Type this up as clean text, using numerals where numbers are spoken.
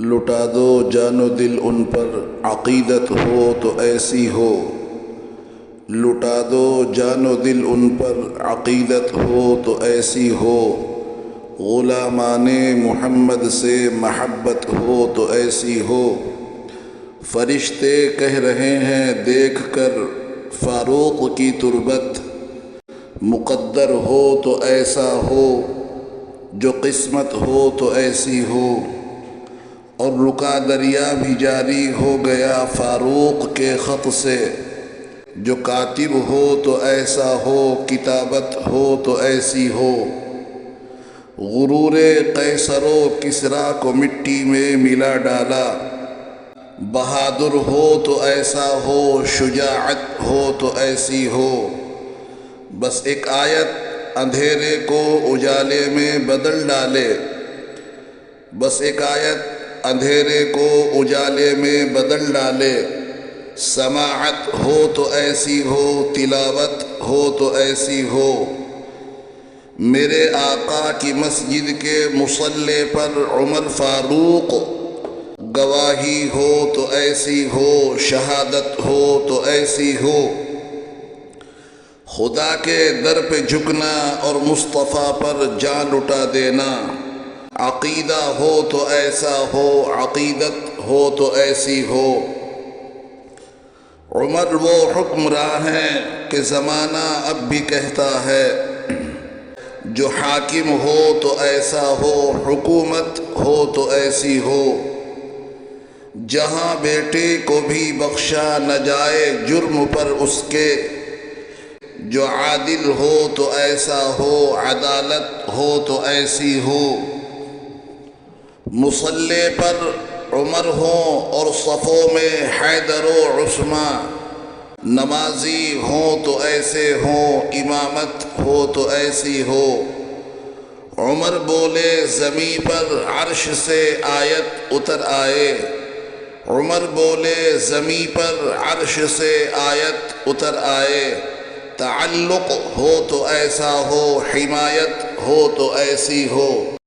لٹا دو جان و دل ان پر عقیدت ہو تو ایسی ہو، لٹا دو جان و دل ان پر عقیدت ہو تو ایسی ہو، غلامان محمد سے محبت ہو تو ایسی ہو۔ فرشتے کہہ رہے ہیں دیکھ کر فاروق کی تربت، مقدر ہو تو ایسا ہو، جو قسمت ہو تو ایسی ہو۔ اور رکا دریا بھی جاری ہو گیا فاروق کے خط سے، جو کاتب ہو تو ایسا ہو، کتابت ہو تو ایسی ہو۔ غرور قیصر و کسریٰ کو مٹی میں ملا ڈالا، بہادر ہو تو ایسا ہو، شجاعت ہو تو ایسی ہو۔ بس ایک آیت اندھیرے کو اجالے میں بدل ڈالے، بس ایک آیت اندھیرے کو اجالے میں بدل ڈالے۔ سماعت ہو تو ایسی ہو، تلاوت ہو تو ایسی ہو۔ میرے آقا کی مسجد کے مصلی پر عمر فاروق، گواہی ہو تو ایسی ہو، شہادت ہو تو ایسی ہو۔ خدا کے در پہ جھکنا اور مصطفیٰ پر جان لٹا دینا، عقیدہ ہو تو ایسا ہو، عقیدت ہو تو ایسی ہو۔ عمر وہ حکمراں ہیں کہ زمانہ اب بھی کہتا ہے، جو حاکم ہو تو ایسا ہو، حکومت ہو تو ایسی ہو۔ جہاں بیٹے کو بھی بخشا نہ جائے جرم پر اس کے، جو عادل ہو تو ایسا ہو، عدالت ہو تو ایسی ہو۔ مصلی پر عمر ہوں اور صفوں میں حیدر و عثمان، نمازی ہوں تو ایسے ہوں، امامت ہو تو ایسی ہو۔ عمر بولے زمین پر عرش سے آیت اتر آئے، عمر بولے زمین پر عرش سے آیت اتر آئے۔ تعلق ہو تو ایسا ہو، حمایت ہو تو ایسی ہو۔